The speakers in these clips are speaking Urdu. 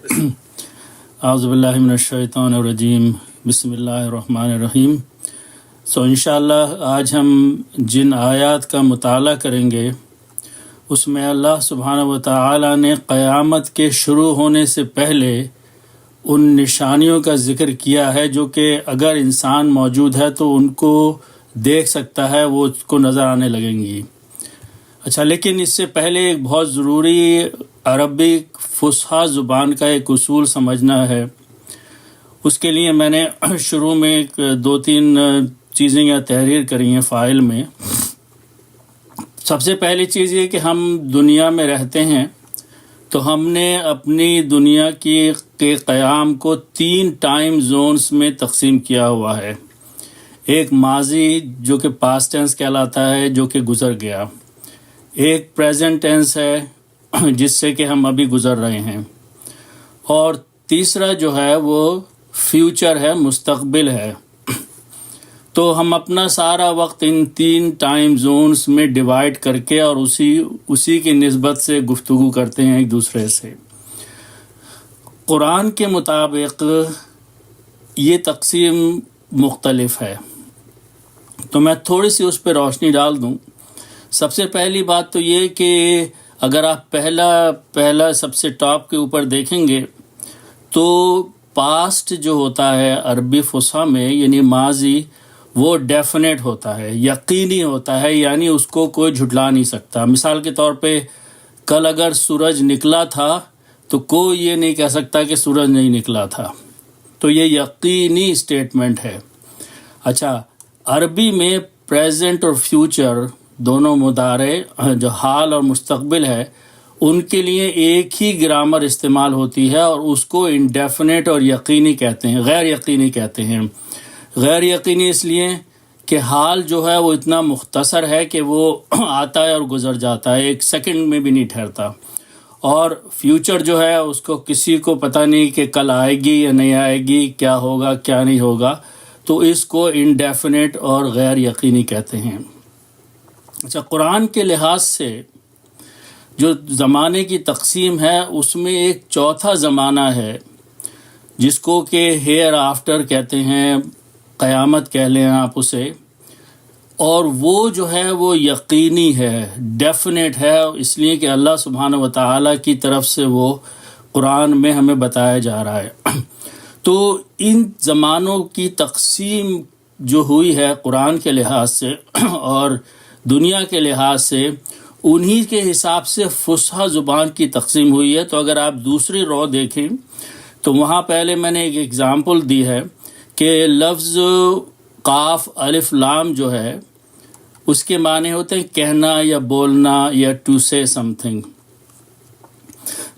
اعوذ باللہ من الشیطان الرجیم، بسم اللہ الرحمن الرحیم۔ انشاءاللہ آج ہم جن آیات کا مطالعہ کریں گے اس میں اللہ سبحانہ و تعالی نے قیامت کے شروع ہونے سے پہلے ان نشانیوں کا ذکر کیا ہے جو کہ اگر انسان موجود ہے تو ان کو دیکھ سکتا ہے، وہ اس کو نظر آنے لگیں گی۔ اچھا، لیکن اس سے پہلے ایک بہت ضروری عربی فصحی زبان کا ایک اصول سمجھنا ہے۔ اس کے لیے میں نے شروع میں دو تین چیزیں یا تحریر کری ہیں فائل میں۔ سب سے پہلی چیز یہ کہ ہم دنیا میں رہتے ہیں تو ہم نے اپنی دنیا کے قیام کو 3 ٹائم زونز میں تقسیم کیا ہوا ہے۔ ایک ماضی جو کہ پاسٹ ٹینس کہلاتا ہے، جو کہ گزر گیا۔ ایک پریزنٹ ٹینس ہے جس سے کہ ہم ابھی گزر رہے ہیں، اور تیسرا جو ہے وہ فیوچر ہے، مستقبل ہے۔ تو ہم اپنا سارا وقت ان 3 ٹائم زونز میں ڈیوائیڈ کر کے اور اسی کی نسبت سے گفتگو کرتے ہیں ایک دوسرے سے۔ قرآن کے مطابق یہ تقسیم مختلف ہے، تو میں تھوڑی سی اس پہ روشنی ڈال دوں۔ سب سے پہلی بات تو یہ کہ اگر آپ پہلا سب سے ٹاپ کے اوپر دیکھیں گے تو پاسٹ جو ہوتا ہے عربی فصحیٰ میں، یعنی ماضی، وہ ڈیفینیٹ ہوتا ہے، یقینی ہوتا ہے، یعنی اس کو کوئی جھٹلا نہیں سکتا۔ مثال کے طور پہ کل اگر سورج نکلا تھا تو کوئی یہ نہیں کہہ سکتا کہ سورج نہیں نکلا تھا، تو یہ یقینی اسٹیٹمنٹ ہے۔ اچھا، عربی میں پریزنٹ اور فیوچر دونوں مضارع جو حال اور مستقبل ہے، ان کے لیے ایک ہی گرامر استعمال ہوتی ہے، اور اس کو انڈیفینیٹ اور یقینی کہتے ہیں، غیر یقینی کہتے ہیں۔ غیر یقینی اس لیے کہ حال جو ہے وہ اتنا مختصر ہے کہ وہ آتا ہے اور گزر جاتا ہے، 1 سیکنڈ میں بھی نہیں ٹھہرتا۔ اور فیوچر جو ہے اس کو کسی کو پتہ نہیں کہ کل آئے گی یا نہیں آئے گی، کیا ہوگا کیا نہیں ہوگا، تو اس کو انڈیفینیٹ اور غیر یقینی کہتے ہیں۔ اچھا، قرآن کے لحاظ سے جو زمانے کی تقسیم ہے اس میں ایک چوتھا زمانہ ہے جس کو کہ ہیئر آفٹر کہتے ہیں، قیامت کہہ لیں آپ اسے، اور وہ جو ہے وہ یقینی ہے، ڈیفینیٹ ہے، اس لیے کہ اللہ سبحانہ و تعالیٰ کی طرف سے وہ قرآن میں ہمیں بتایا جا رہا ہے۔ تو ان زمانوں کی تقسیم جو ہوئی ہے قرآن کے لحاظ سے اور دنیا کے لحاظ سے، انہی کے حساب سے فصحی زبان کی تقسیم ہوئی ہے۔ تو اگر آپ دوسری رو دیکھیں تو وہاں پہلے میں نے ایک ایگزامپل دی ہے کہ لفظ قاف الف لام جو ہے اس کے معنی ہوتے ہیں کہنا یا بولنا یا ٹو سے سم تھنگ۔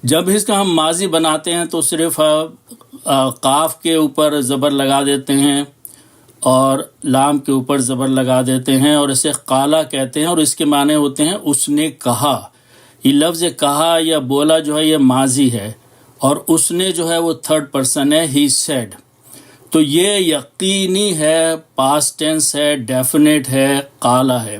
جب اس کا ہم ماضی بناتے ہیں تو صرف قاف کے اوپر زبر لگا دیتے ہیں اور لام کے اوپر زبر لگا دیتے ہیں، اور اسے قالا کہتے ہیں، اور اس کے معنی ہوتے ہیں اس نے کہا۔ یہ لفظ کہا یا بولا جو ہے یہ ماضی ہے، اور اس نے جو ہے وہ 3rd پرسن ہے، ہی سیڈ۔ تو یہ یقینی ہے، پاسٹ ٹینس ہے، ڈیفینیٹ ہے، قالا ہے۔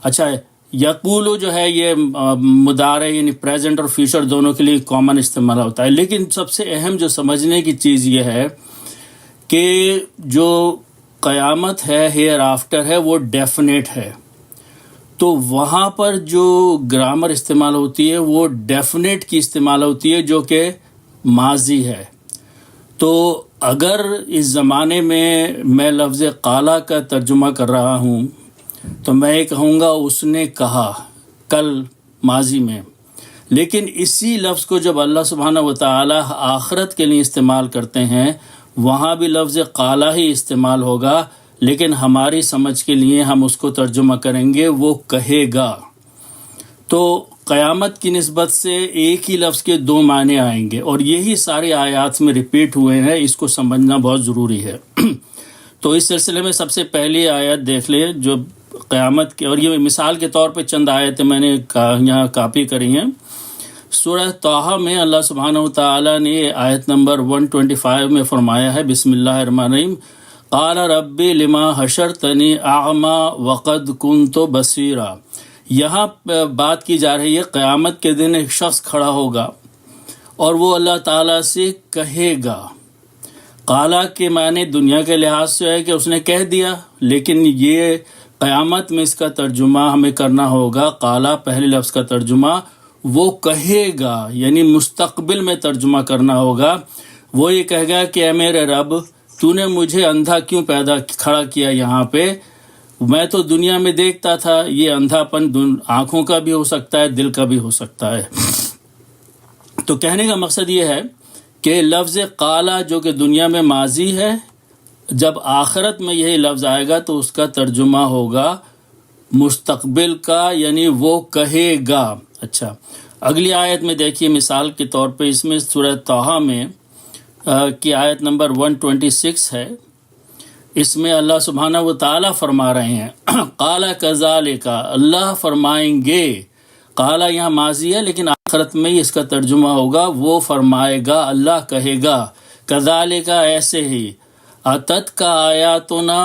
اچھا، یقولو جو ہے یہ مضارع یعنی پریزنٹ اور فیوچر دونوں کے لیے کامن استعمال ہوتا ہے، لیکن سب سے اہم جو سمجھنے کی چیز یہ ہے کہ جو قیامت ہے، ہیئر آفٹر ہے، وہ ڈیفینیٹ ہے۔ تو وہاں پر جو گرامر استعمال ہوتی ہے وہ ڈیفینیٹ کی استعمال ہوتی ہے جو کہ ماضی ہے۔ تو اگر اس زمانے میں لفظ قالا کا ترجمہ کر رہا ہوں تو میں یہ کہوں گا اس نے کہا، کل ماضی میں۔ لیکن اسی لفظ کو جب اللہ سبحانہ و تعالی آخرت کے لیے استعمال کرتے ہیں، وہاں بھی لفظ قالا ہی استعمال ہوگا، لیکن ہماری سمجھ کے لیے ہم اس کو ترجمہ کریں گے وہ کہے گا۔ تو قیامت کی نسبت سے ایک ہی لفظ کے 2 معنی آئیں گے، اور یہی سارے آیات میں ریپیٹ ہوئے ہیں، اس کو سمجھنا بہت ضروری ہے۔ تو اس سلسلے میں سب سے پہلی آیت دیکھ لیں جو قیامت کے، اور یہ مثال کے طور پہ چند آیتیں میں نے یہاں کاپی کری ہیں۔ سورہ طٰہٰ میں اللہ سبحانہ وتعالیٰ نے آیت نمبر 125 میں فرمایا ہے، بسم اللہ الرحمن الرحیم، قال ربی لما حشرتنی اعمی وقد کنت بصیرا۔ یہاں بات کی جا رہی ہے قیامت کے دن ایک شخص کھڑا ہوگا اور وہ اللہ تعالیٰ سے کہے گا. قالا کے معنی دنیا کے لحاظ سے ہے کہ اس نے کہہ دیا، لیکن یہ قیامت میں اس کا ترجمہ ہمیں کرنا ہوگا. قالا پہلے لفظ کا ترجمہ وہ کہے گا، یعنی مستقبل میں ترجمہ کرنا ہوگا. وہ یہ کہے گا کہ اے میرے رب، تو نے مجھے اندھا کیوں کھڑا کیا یہاں پہ؟ میں تو دنیا میں دیکھتا تھا. یہ اندھا پن آنکھوں کا بھی ہو سکتا ہے، دل کا بھی ہو سکتا ہے. تو کہنے کا مقصد یہ ہے کہ لفظ قالا جو کہ دنیا میں ماضی ہے، جب آخرت میں یہی لفظ آئے گا تو اس کا ترجمہ ہوگا مستقبل کا، یعنی وہ کہے گا. اچھا، اگلی آیت میں دیکھیے، مثال کے طور پہ اس میں سورہ طٰہٰ میں کی آیت نمبر 126 ہے. اس میں اللہ سبحانہ و تعالیٰ فرما رہے ہیں قَالَ كَذَلِكَ، اللہ فرمائیں گے. قالا یہاں ماضی ہے، لیکن آخرت میں اس کا ترجمہ ہوگا وہ فرمائے گا، اللہ کہے گا. كَذَلِكَ ایسے ہی، أَتَتْكَ آیاتنا،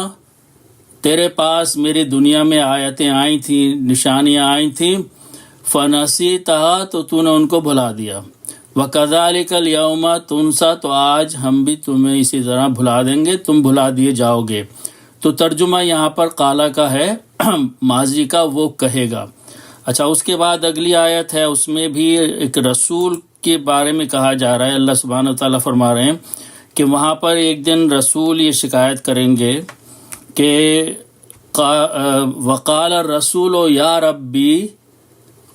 تیرے پاس میری دنیا میں آیتیں آئی تھیں، نشانیاں آئی تھیں. فَنَسِيتَهَا، تو تو نے ان کو بھلا دیا. وَكَذَلِكَ الْيَوْمَ تُنْسَى، تو آج ہم بھی تمہیں اسی طرح بھلا دیں گے، تم بھلا دیے جاؤ گے. تو ترجمہ یہاں پر قالا کا ہے، ماضی کا وہ کہے گا. اچھا، اس کے بعد اگلی آیت ہے، اس میں بھی ایک رسول کے بارے میں کہا جا رہا ہے. اللہ سبحانہ و تعالیٰ فرما رہے ہیں کہ وہاں پر ایک دن رسول یہ شکایت کریں گے کہ وقال الرسول یا ربی،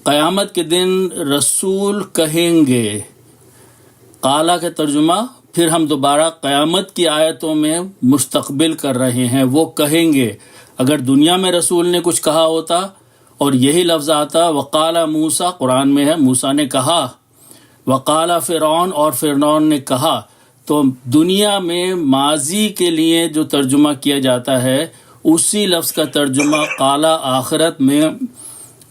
قیامت کے دن رسول کہیں گے. قالا کا ترجمہ پھر ہم دوبارہ قیامت کی آیتوں میں مستقبل کر رہے ہیں، وہ کہیں گے. اگر دنیا میں رسول نے کچھ کہا ہوتا اور یہی لفظ آتا وقال موسیٰ، قرآن میں ہے موسیٰ نے کہا، وقال فرعون، اور فرعون نے کہا، تو دنیا میں ماضی کے لیے جو ترجمہ کیا جاتا ہے اسی لفظ کا ترجمہ قالا آخرت میں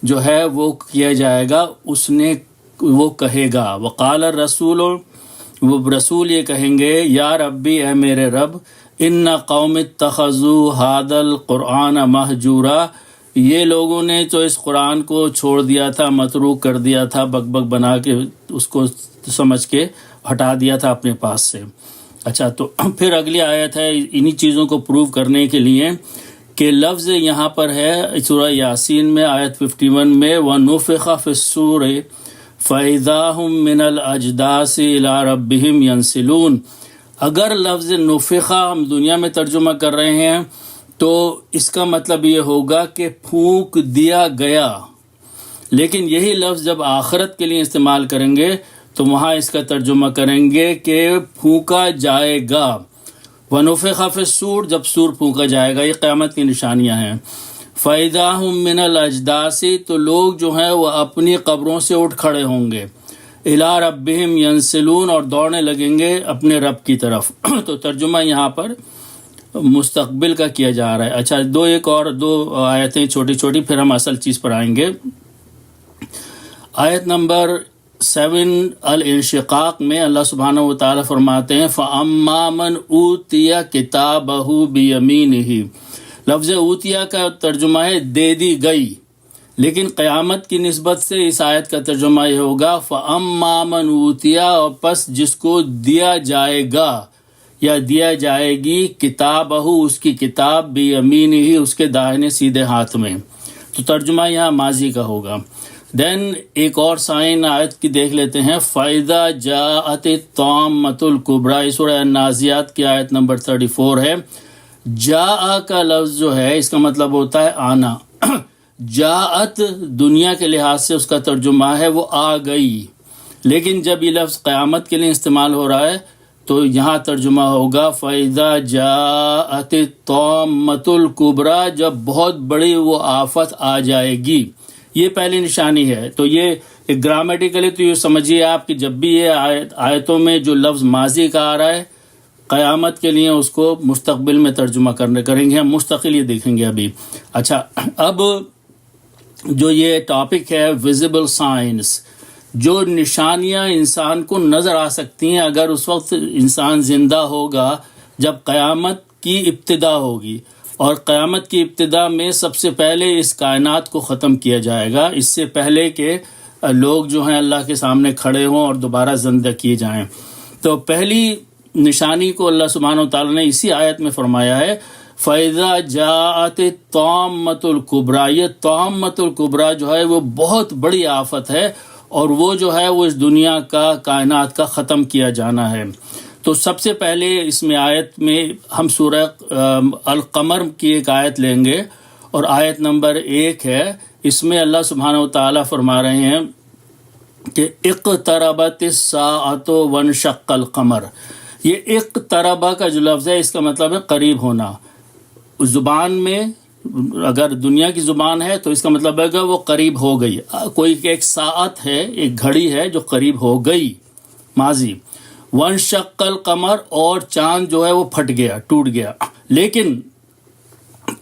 جو ہے وہ کیا جائے گا. اس نے وہ کہے گا. وقال الرسول، وہ رسول یہ کہیں گے یا ربی، اے میرے رب، ان قوم اتخذوا ھذا القرآن مہجورا، یہ لوگوں نے تو اس قرآن کو چھوڑ دیا تھا، متروک کر دیا تھا، بک بک بنا کے اس کو سمجھ کے ہٹا دیا تھا اپنے پاس سے. اچھا، تو پھر اگلی آیت ہے انہی چیزوں کو پروو کرنے کے لیے کہ لفظ یہاں پر ہے سورہ یاسین میں آیت 51 میں وَنُفِخَ فِي الصُّورِ فَإِذَا هُم مِّنَ الْأَجْدَاثِ إِلَىٰ رَبِّهِمْ يَنسِلُونَ. اگر لفظ نفخہ ہم دنیا میں ترجمہ کر رہے ہیں تو اس کا مطلب یہ ہوگا کہ پھونک دیا گیا، لیکن یہی لفظ جب آخرت کے لیے استعمال کریں گے تو وہاں اس کا ترجمہ کریں گے کہ پھونکا جائے گا. وَنُفِخَ فِي الصُّورِ، جب سور پھونکا جائے گا. یہ قیامت کی نشانیاں ہیں. فَإِذَا هُم مِّنَ الْأَجْدَاثِ، تو لوگ جو ہیں وہ اپنی قبروں سے اٹھ کھڑے ہوں گے. إِلَىٰ رَبِّهِمْ يَنسِلُونَ، اور دوڑنے لگیں گے اپنے رب کی طرف. تو ترجمہ یہاں پر مستقبل کا کیا جا رہا ہے. اچھا، ایک اور دو آیتیں چھوٹی چھوٹی، پھر ہم اصل چیز پر آئیں گے. آیت نمبر 7 الانشقاق میں اللہ سبحانہ و تعالیٰ فرماتے ہیں فَأَمَّا مَنْ أُوتِيَ كِتَابَهُ بِيَمِينِهِ. لفظ اوتیا کا ترجمہ ہے دے دی گئی، لیکن قیامت کی نسبت سے اس آیت کا ترجمہ یہ ہوگا فَأَمَّا مَنْ أُوتِيَ، اور پس جس کو دیا جائے گا یا دیا جائے گی کتابہ، اس کی کتاب بِيَمِينِهِ، اس کے داہنے سیدھے ہاتھ میں. تو ترجمہ یہاں ماضی کا ہوگا. دین ایک اور سائن آیت کی دیکھ لیتے ہیں. فَإِذَا جَاءَتِ الطَّامَّةُ الْكُبْرىٰ، سورہ النازعات کی آیت نمبر 34 ہے. جاء کا لفظ جو ہے اس کا مطلب ہوتا ہے آنا. جاءت دنیا کے لحاظ سے اس کا ترجمہ ہے وہ آ گئی، لیکن جب یہ لفظ قیامت کے لیے استعمال ہو رہا ہے تو یہاں ترجمہ ہوگا فَإِذَا جَاءَتِ الطَّامَّةُ الْكُبْرىٰ، جب بہت بڑی وہ آفت آ جائے گی. یہ پہلی نشانی ہے. تو یہ گرامیٹیکلی تو یہ سمجھیے آپ کہ جب بھی یہ آیتوں میں جو لفظ ماضی کا آ رہا ہے قیامت کے لیے اس کو مستقبل میں ترجمہ کریں گے. ہم مستقل یہ دیکھیں گے ابھی. اچھا، اب جو یہ ٹاپک ہے ویزیبل سائنس، جو نشانیاں انسان کو نظر آ سکتی ہیں اگر اس وقت انسان زندہ ہوگا جب قیامت کی ابتدا ہوگی. اور قیامت کی ابتدا میں سب سے پہلے اس کائنات کو ختم کیا جائے گا، اس سے پہلے کہ لوگ جو ہیں اللہ کے سامنے کھڑے ہوں اور دوبارہ زندہ کیے جائیں۔ تو پہلی نشانی کو اللہ سبحانہ وتعالیٰ نے اسی آیت میں فرمایا ہے، فَإِذَا جَاءَتِ الطَّامَّةُ الْكُبْرىٰ۔ یہ طامۃ الکبریٰ جو ہے وہ بہت بڑی آفت ہے، اور وہ جو ہے وہ اس دنیا کا، کائنات کا ختم کیا جانا ہے۔ تو سب سے پہلے اس میں آیت میں ہم سورہ القمر کی ایک آیت لیں گے، اور آیت نمبر 1 ہے۔ اس میں اللہ سبحانہ وتعالیٰ فرما رہے ہیں کہ اقتربت الساعۃ وانشق القمر۔ یہ اقتربہ کا جو لفظ ہے اس کا مطلب ہے قریب ہونا۔ اس زبان میں اگر دنیا کی زبان ہے تو اس کا مطلب ہے کہ وہ قریب ہو گئی۔ کوئی ایک ساعت ہے، ایک گھڑی ہے جو قریب ہو گئی، ماضی۔ وانشق القمر، اور چاند جو ہے وہ پھٹ گیا، ٹوٹ گیا۔ لیکن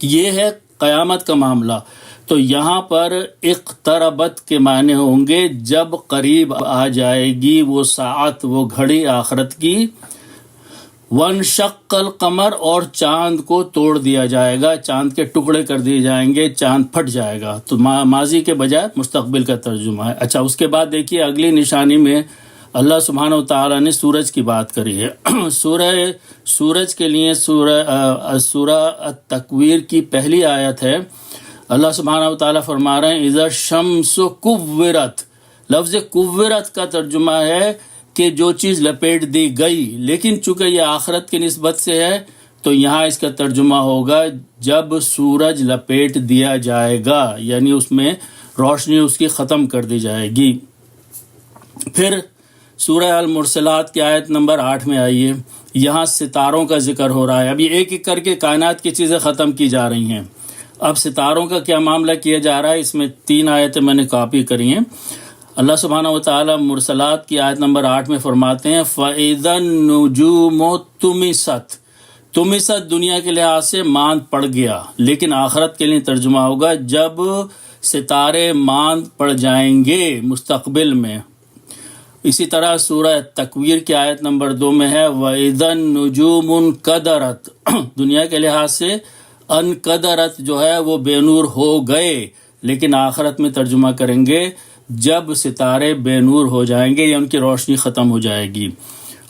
یہ ہے قیامت کا معاملہ، تو یہاں پر اقتربت کے معنی ہوں گے جب قریب آ جائے گی وہ ساعت، وہ گھڑی آخرت کی۔ وانشق القمر، اور چاند کو توڑ دیا جائے گا، چاند کے ٹکڑے کر دیے جائیں گے، چاند پھٹ جائے گا۔ تو ماضی کے بجائے مستقبل کا ترجمہ ہے۔ اچھا، اس کے بعد دیکھیے اگلی نشانی میں اللہ سبحانہ وتعالیٰ نے سورج کی بات کری ہے۔ سورج کے لیے سورہ التکویر کی پہلی آیت ہے۔ اللہ سبحانہ وتعالیٰ فرما رہے ہیں اذا الشمس کورت۔ لفظ کورت کا ترجمہ ہے کہ جو چیز لپیٹ دی گئی، لیکن چونکہ یہ آخرت کی نسبت سے ہے تو یہاں اس کا ترجمہ ہوگا جب سورج لپیٹ دیا جائے گا، یعنی اس میں روشنی اس کی ختم کر دی جائے گی۔ پھر سورہ المرسلات کی آیت نمبر 8 میں آئیے، یہاں ستاروں کا ذکر ہو رہا ہے۔ اب یہ ایک ایک کر کے کائنات کی چیزیں ختم کی جا رہی ہیں۔ اب ستاروں کا کیا معاملہ کیا جا رہا ہے، اس میں 3 آیتیں میں نے کاپی کری ہیں۔ اللہ سبحانہ وتعالیٰ مرسلات کی آیت نمبر 8 میں فرماتے ہیں فَإِذَا النُّجُومُ طُمِسَتْ۔ طُمِسَتْ دنیا کے لحاظ سے ماند پڑ گیا، لیکن آخرت کے لیے ترجمہ ہوگا جب ستارے ماند پڑ جائیں گے مستقبل میں۔ اسی طرح سورہ تکویر کی آیت نمبر 2 میں ہے وَإِذَا النُّجُومُ انْقَدَرَتْ۔ دنیا کے لحاظ سے انقدرت جو ہے وہ بے نور ہو گئے، لیکن آخرت میں ترجمہ کریں گے جب ستارے بے نور ہو جائیں گے یا ان کی روشنی ختم ہو جائے گی۔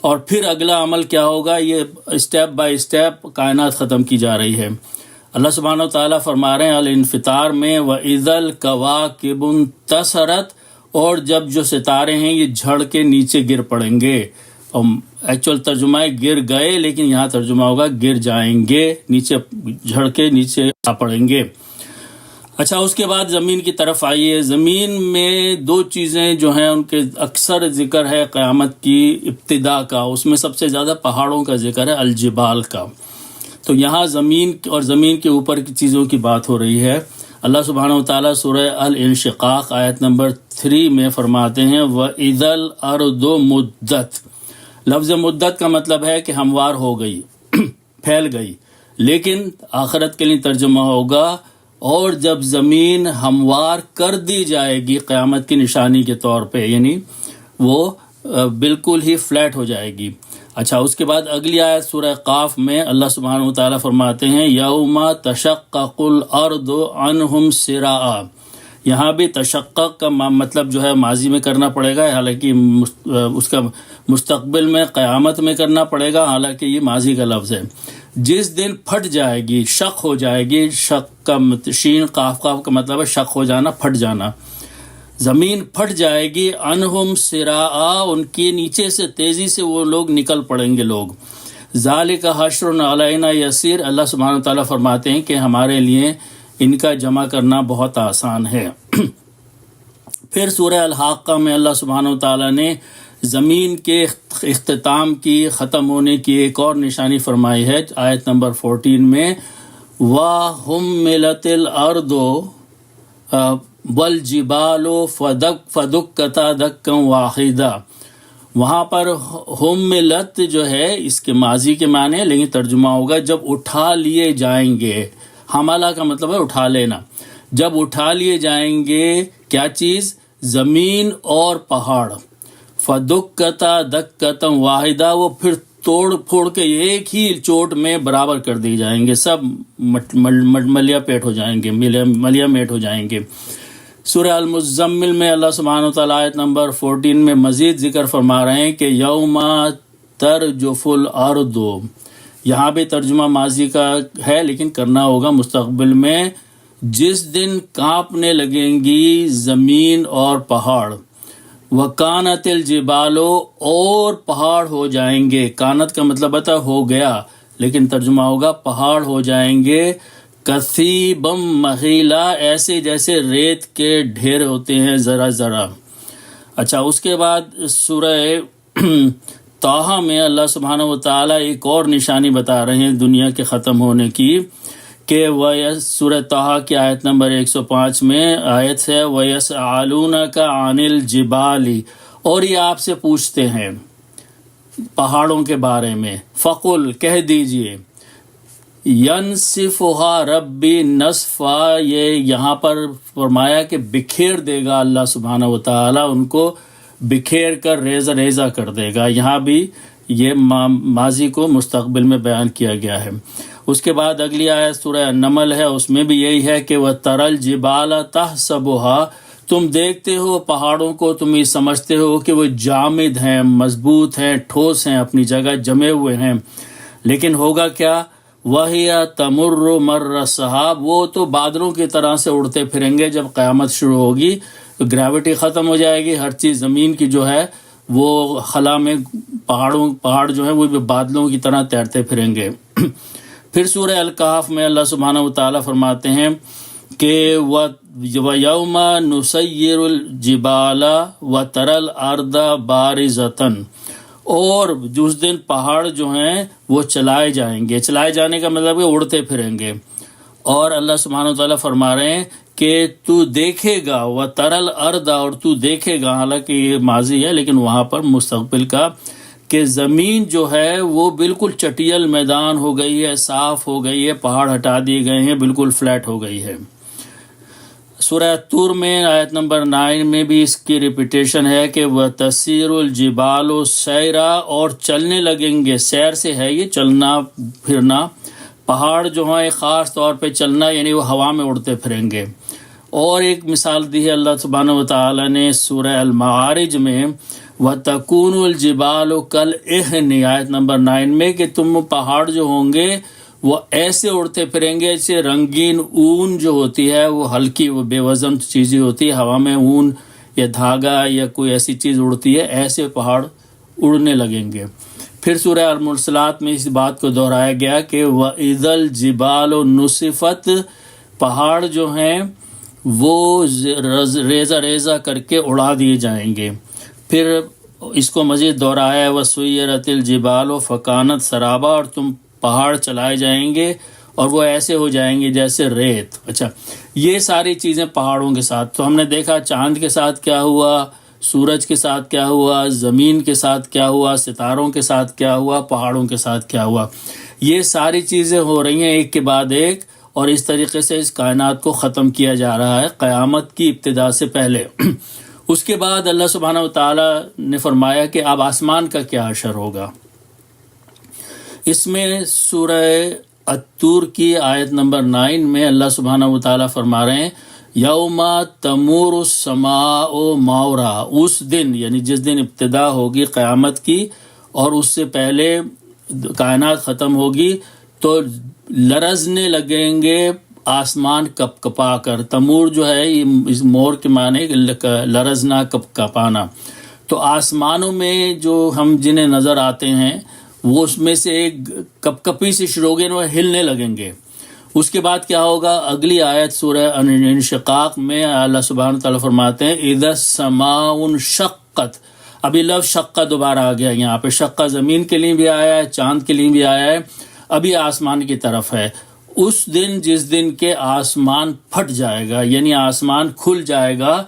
اور پھر اگلا عمل کیا ہوگا، یہ اسٹیپ بائی اسٹیپ کائنات ختم کی جا رہی ہے۔ اللہ سبحانہ وتعالیٰ فرما رہے ہیں الانفطار میں وَإِذَا الْكَوَاكِبُ انتثرت، اور جب جو ستارے ہیں یہ جھڑ کے نیچے گر پڑیں گے۔ ایکچوئل ترجمہ ہے گر گئے، لیکن یہاں ترجمہ ہوگا گر جائیں گے، نیچے جھڑ کے نیچے آ پڑیں گے۔ اچھا، اس کے بعد زمین کی طرف آئیے۔ زمین میں 2 چیزیں جو ہیں ان کے اکثر ذکر ہے قیامت کی ابتدا کا، اس میں سب سے زیادہ پہاڑوں کا ذکر ہے، الجبال کا۔ تو یہاں زمین اور زمین کے اوپر کی چیزوں کی بات ہو رہی ہے۔ اللہ سبحانہ وتعالیٰ سورہ الانشقاق آیت نمبر 3 میں فرماتے ہیں وَإِذَا الْأَرْضُ مُدَّتْ۔ لفظ مدت کا مطلب ہے کہ ہموار ہو گئی، پھیل گئی، لیکن آخرت کے لیے ترجمہ ہوگا اور جب زمین ہموار کر دی جائے گی قیامت کی نشانی کے طور پہ، یعنی وہ بالکل ہی فلیٹ ہو جائے گی۔ اچھا، اس کے بعد اگلی آیت سورہ قاف میں اللہ سبحانہ وتعالیٰ فرماتے ہیں یوم تشقق الارض عنہم سراء۔ یہاں بھی تشقق کا مطلب جو ہے ماضی میں کرنا پڑے گا، حالانکہ اس کا مستقبل میں قیامت میں کرنا پڑے گا، حالانکہ یہ ماضی کا لفظ ہے۔ جس دن پھٹ جائے گی، شق ہو جائے گی، شق کا شین قاف کا مطلب ہے شق ہو جانا، پھٹ جانا۔ زمین پھٹ جائے گی، انہم سراء، ان کے نیچے سے تیزی سے وہ لوگ نکل پڑیں گے لوگ۔ ذالک حشر علینا یسیر، اللہ سبحانہ تعالیٰ فرماتے ہیں کہ ہمارے لیے ان کا جمع کرنا بہت آسان ہے۔ پھر سورہ الحاقہ میں اللہ سبحانہ تعالیٰ نے زمین کے اختتام کی، ختم ہونے کی ایک اور نشانی فرمائی ہے آیت نمبر 14 میں وَحُمِّلَتِ الْأَرْضُ وَالْجِبَالُ فَدُكَّتَا دَكًّا وَاحِدًا۔ وہاں پر حُمِّلَت جو ہے اس کے ماضی کے معنی ہے، لیکن ترجمہ ہوگا جب اٹھا لیے جائیں گے۔ حملہ کا مطلب ہے اٹھا لینا۔ جب اٹھا لیے جائیں گے کیا چیز؟ زمین اور پہاڑ۔ فَدُكَّتَا دَكَّةً وَاحِدًا، وہ پھر توڑ پھوڑ کے ایک ہی چوٹ میں برابر کر دی جائیں گے، سب ملیا پیٹ ہو جائیں گے، ملیا میٹ ہو جائیں گے۔ سورہ المزمل میں اللہ سبحانہ و تعالیٰ آیت نمبر 14 میں مزید ذکر فرما رہے ہیں کہ یوم ترجف الارض، یہاں بھی ترجمہ ماضی کا ہے لیکن کرنا ہوگا مستقبل میں، جس دن کانپنے لگیں گی زمین اور پہاڑ، وَكَانَتِ الْجِبَالُ، اور پہاڑ ہو جائیں گے، کانت کا مطلب ہوتا ہے ہو گیا، لیکن ترجمہ ہوگا پہاڑ ہو جائیں گے، کثیبم مہیلا، ایسے جیسے ریت کے ڈھیر ہوتے ہیں ذرا ذرا۔ اچھا، اس کے بعد سورہ طٰہٰ میں اللہ سبحانہ و تعالیٰ ایک اور نشانی بتا رہے ہیں دنیا کے ختم ہونے کی، کہ سورہ طٰہٰ کی آیت نمبر 105 میں آیت ہے وَيَسْأَلُونَكَ عَنِ الْجِبَالِ، اور یہ آپ سے پوچھتے ہیں پہاڑوں کے بارے میں، فَقُلْ، کہہ دیجئے، يَنْسِفُهَا رَبِّي نَسْفًا، یہ یہاں پر فرمایا کہ بکھیر دے گا اللہ سبحانہ و تعالیٰ، ان کو بکھیر کر ریزہ ریزہ کر دے گا، یہاں بھی یہ ماضی کو مستقبل میں بیان کیا گیا ہے۔ اس کے بعد اگلی آیت سورہ النمل ہے، اس میں بھی یہی ہے کہ وَتَرَى الْجِبَالَ تَحْسَبُهَا، تم دیکھتے ہو پہاڑوں کو، تم یہ سمجھتے ہو کہ وہ جامد ہیں، مضبوط ہیں، ٹھوس ہیں، اپنی جگہ جمے ہوئے ہیں، لیکن ہوگا کیا، وَهِيَ تَمُرُّ مَرَّ السَّحَابِ، وہ تو بادلوں کی طرح سے اڑتے پھریں گے۔ جب قیامت شروع ہوگی تو گریوٹی ختم ہو جائے گی، ہر چیز زمین کی جو ہے وہ خلا میں پہاڑ جو ہے وہ بھی بادلوں کی طرح تیرتے پھریں گے۔ پھر سورہ الکہف میں اللہ سبحانہ و تعالیٰ فرماتے ہیں کہ وَيَوْمَ نُسَيِّرُ الْجِبَالَ وَتَرَى الْأَرْضَ بَارِزَةً، اور جس دن پہاڑ جو ہیں وہ چلائے جائیں گے، چلائے جانے کا مطلب ہے اڑتے پھریں گے، اور اللہ سبحانہ و تعالیٰ فرما رہے ہیں کہ تو دیکھے گا، وَتَرَى الْأَرْضَ، اور تو دیکھے گا، حالانکہ یہ ماضی ہے لیکن وہاں پر مستقبل کا، کہ زمین جو ہے وہ بالکل چٹیل میدان ہو گئی ہے، صاف ہو گئی ہے، پہاڑ ہٹا دیے گئے ہیں، بالکل فلیٹ ہو گئی ہے۔ سورہ طور میں آیت نمبر 9 میں بھی اس کی ریپیٹیشن ہے کہ وَتَسِيرُ الْجِبَالُ سَيْرًا، اور چلنے لگیں گے، سیر سے ہے یہ چلنا پھرنا، پہاڑ جو ہیں خاص طور پہ چلنا یعنی وہ ہوا میں اڑتے پھریں گے۔ اور ایک مثال دی ہے اللہ سبحانہ و تعالیٰ نے سورہ المعارج میں، وَتَكُونُ الْجِبَالُ كَالْعِهْنِ، آیت نمبر 9 میں، کہ تم پہاڑ جو ہوں گے وہ ایسے اڑتے پھریں گے جیسے رنگین اون جو ہوتی ہے، وہ ہلکی، وہ بے وزن چیزیں ہوتی ہے، ہوا میں اون یا دھاگا یا کوئی ایسی چیز اڑتی ہے، ایسے پہاڑ اڑنے لگیں گے۔ پھر سورہ المرسلات میں اس بات کو دہرایا گیا کہ وَإِذَا الْجِبَالُ نُسِفَتْ، پہاڑ جو ہیں وہ ریزہ ریزہ کر کے اڑا دیے جائیں گے۔ پھر اس کو مزید دہرایا ہے وَسُيِّرَتِ الْجِبَالُ فَكَانَتْ سَرَابًا، اور تم پہاڑ چلائے جائیں گے اور وہ ایسے ہو جائیں گے جیسے ریت۔ اچھا، یہ ساری چیزیں پہاڑوں کے ساتھ، تو ہم نے دیکھا چاند کے ساتھ کیا ہوا، سورج کے ساتھ کیا ہوا، زمین کے ساتھ کیا ہوا، ستاروں کے ساتھ کیا ہوا، پہاڑوں کے ساتھ کیا ہوا، یہ ساری چیزیں ہو رہی ہیں ایک کے بعد ایک، اور اس طریقے سے اس کائنات کو ختم کیا جا رہا ہے قیامت کی ابتدا سے پہلے۔ اس کے بعد اللہ سبحانہ و تعالیٰ نے فرمایا کہ اب آسمان کا کیا حشر ہوگا۔ اس میں سورہ الطور کی آیت نمبر 9 میں اللہ سبحانہ و تعالیٰ فرما رہے ہیں یوم تمور السماء مورا، اس دن یعنی جس دن ابتدا ہوگی قیامت کی اور اس سے پہلے کائنات ختم ہوگی، تو لرزنے لگیں گے آسمان کپ کپا کر۔ تمور جو ہے اس مور کے معنی لرزنا، کپ کپانا، تو آسمانوں میں جو ہم جنہیں نظر آتے ہیں وہ اس میں سے ایک کپ کپی سے شروع ہوگے، وہ ہلنے لگیں گے۔ اس کے بعد کیا ہوگا، اگلی آیت سورہ انشقاق میں اللہ سبحانہ تعالیٰ فرماتے ہیں اذا السماء انشقت، ابھی لفظ شقہ دوبارہ آ گیا، یہاں پہ شقہ زمین کے لیے بھی آیا ہے، چاند کے لیے بھی آیا ہے، ابھی آسمان کی طرف ہے۔ اس دن جس دن کے آسمان پھٹ جائے گا، یعنی آسمان کھل جائے گا،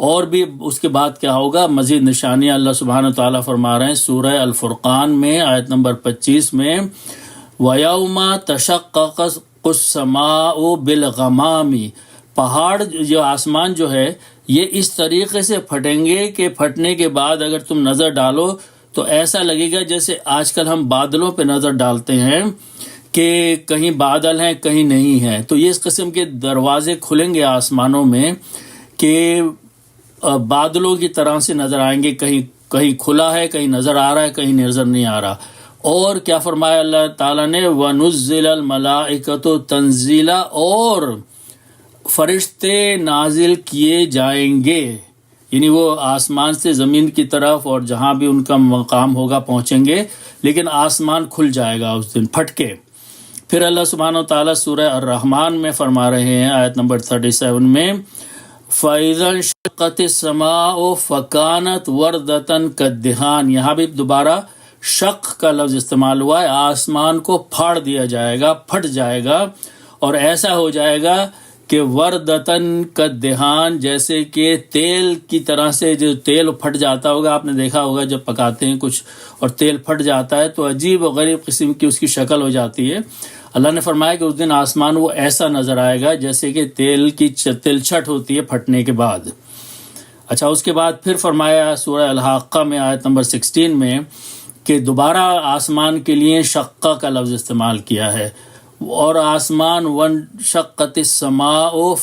اور بھی اس کے بعد کیا ہوگا، مزید نشانیاں اللہ سبحانہ تعالیٰ فرما رہے ہیں سورہ الفرقان میں آیت نمبر 25 میں وَيَوْمَ تَشَقَّقَتِ السَّمَاءُ بِالْغَمَامِ، پہاڑ جو آسمان جو ہے یہ اس طریقے سے پھٹیں گے کہ پھٹنے کے بعد اگر تم نظر ڈالو تو ایسا لگے گا جیسے آج کل ہم بادلوں پہ نظر ڈالتے ہیں کہ کہیں بادل ہیں کہیں نہیں ہیں، تو یہ اس قسم کے دروازے کھلیں گے آسمانوں میں کہ بادلوں کی طرح سے نظر آئیں گے، کہیں کھلا ہے، کہیں نظر آ رہا ہے، کہیں نظر نہیں آ رہا. اور کیا فرمایا اللہ تعالیٰ نے، وَنُزِّلَ الْمَلَائِكَةُ تَنزِيلًا، اور فرشتے نازل کیے جائیں گے، یعنی وہ آسمان سے زمین کی طرف اور جہاں بھی ان کا مقام ہوگا پہنچیں گے، لیکن آسمان کھل جائے گا اس دن پھٹ کے. پھر اللہ سبحانہ و تعالیٰ سورہ الرحمن میں فرما رہے ہیں آیت نمبر 37 میں، فَإِذَا انشَقَّتِ السَّمَاءُ فَكَانَتْ وَرْدَةً كَالدِّهَانِ، یہاں بھی دوبارہ شق کا لفظ استعمال ہوا ہے. آسمان کو پھاڑ دیا جائے گا، پھٹ جائے گا، اور ایسا ہو جائے گا کہ وردتن کالدہان، جیسے کہ تیل کی طرح سے، جو تیل پھٹ جاتا ہوگا، آپ نے دیکھا ہوگا جب پکاتے ہیں کچھ اور تیل پھٹ جاتا ہے تو عجیب و غریب قسم کی اس کی شکل ہو جاتی ہے. اللہ نے فرمایا کہ اس دن آسمان وہ ایسا نظر آئے گا جیسے کہ تیل کی تلچھٹ ہوتی ہے پھٹنے کے بعد. اچھا، اس کے بعد پھر فرمایا سورہ الحاقہ میں آیت نمبر 16 میں کہ دوبارہ آسمان کے لیے شقہ کا لفظ استعمال کیا ہے، اور آسمان وانشقت السماء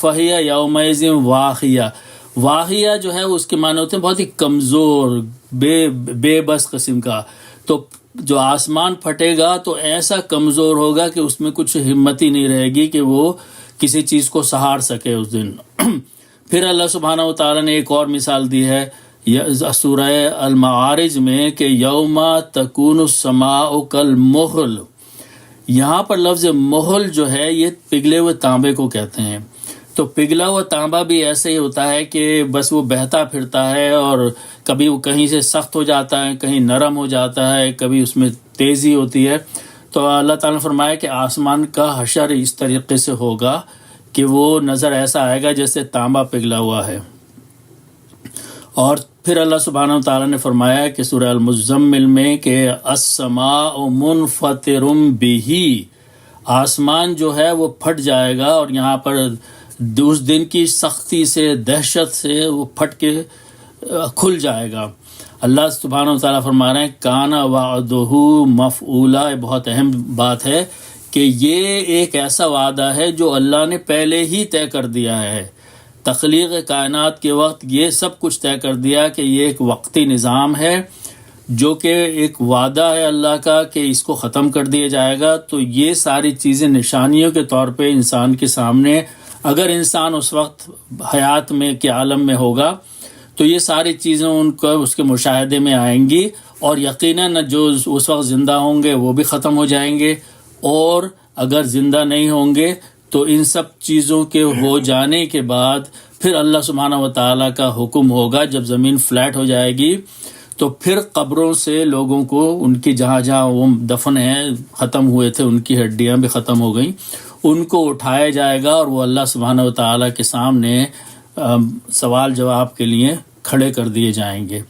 فہی یومئذ واہیہ. واہیہ جو ہے اس کے معنی ہوتے ہیں بہت ہی کمزور، بے بس قسم کا. تو جو آسمان پھٹے گا تو ایسا کمزور ہوگا کہ اس میں کچھ ہمت ہی نہیں رہے گی کہ وہ کسی چیز کو سہار سکے اس دن. پھر اللہ سبحانہ و تعالیٰ نے ایک اور مثال دی ہے سورہ المعارج میں کہ یوم تکون السماء کالمہل. یہاں پر لفظ محل جو ہے یہ پگھلے ہوئے تانبے کو کہتے ہیں. تو پگھلا ہوا تانبا بھی ایسے ہی ہوتا ہے کہ بس وہ بہتا پھرتا ہے، اور کبھی وہ کہیں سے سخت ہو جاتا ہے، کہیں نرم ہو جاتا ہے، کبھی اس میں تیزی ہوتی ہے. تو اللہ تعالیٰ نے فرمایا کہ آسمان کا حشر اس طریقے سے ہوگا کہ وہ نظر ایسا آئے گا جیسے تانبا پگھلا ہوا ہے. اور پھر اللہ سبحانہ و تعالیٰ نے فرمایا کہ سورہ المزمل میں کہ السماء منفطر بہ، آسمان جو ہے وہ پھٹ جائے گا، اور یہاں پر اس دن کی سختی سے، دہشت سے وہ پھٹ کے کھل جائے گا. اللہ سبحانہ و تعالیٰ فرما رہے ہیں کان وعدہ مفعولا. بہت اہم بات ہے کہ یہ ایک ایسا وعدہ ہے جو اللہ نے پہلے ہی طے کر دیا ہے. تخلیق کائنات کے وقت یہ سب کچھ طے کر دیا کہ یہ ایک وقتی نظام ہے، جو کہ ایک وعدہ ہے اللہ کا کہ اس کو ختم کر دیا جائے گا. تو یہ ساری چیزیں نشانیوں کے طور پہ انسان کے سامنے، اگر انسان اس وقت حیات میں کے عالم میں ہوگا تو یہ ساری چیزیں ان کو اس کے مشاہدے میں آئیں گی، اور یقیناً جو اس وقت زندہ ہوں گے وہ بھی ختم ہو جائیں گے، اور اگر زندہ نہیں ہوں گے تو ان سب چیزوں کے ہو جانے کے بعد پھر اللہ سبحانہ و تعالیٰ کا حکم ہوگا. جب زمین فلیٹ ہو جائے گی تو پھر قبروں سے لوگوں کو، ان کی جہاں جہاں وہ دفن ہیں، ختم ہوئے تھے، ان کی ہڈیاں بھی ختم ہو گئیں، ان کو اٹھایا جائے گا اور وہ اللہ سبحانہ و تعالیٰ کے سامنے سوال جواب کے لیے کھڑے کر دیے جائیں گے.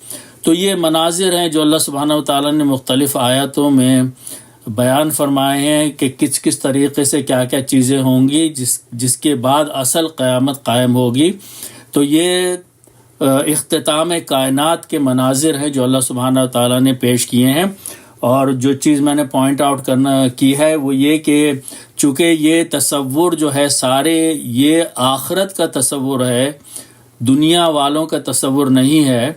تو یہ مناظر ہیں جو اللہ سبحانہ و تعالیٰ نے مختلف آیاتوں میں بیان فرمائے ہیں کہ کس طریقے سے کیا کیا چیزیں ہوں گی جس کے بعد اصل قیامت قائم ہوگی. تو یہ اختتام کائنات کے مناظر ہیں جو اللہ سبحانہ و تعالیٰ نے پیش کیے ہیں. اور جو چیز میں نے پوائنٹ آؤٹ کی ہے وہ یہ کہ چونکہ یہ تصور جو ہے سارے یہ آخرت کا تصور ہے، دنیا والوں کا تصور نہیں ہے،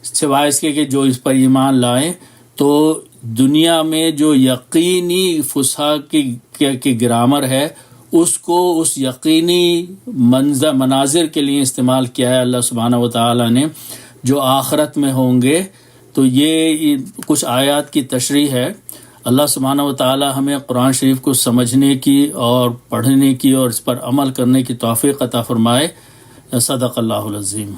سوائے اس کے کہ جو اس پر ایمان لائیں. تو دنیا میں جو یقینی فصحا کی گرامر ہے اس کو اس یقینی مناظر کے لیے استعمال کیا ہے اللہ سبحانہ و تعالیٰ نے جو آخرت میں ہوں گے. تو یہ کچھ آیات کی تشریح ہے. اللہ سبحانہ و تعالیٰ ہمیں قرآن شریف کو سمجھنے کی اور پڑھنے کی اور اس پر عمل کرنے کی توفیق عطا فرمائے. صدق اللہ العظیم.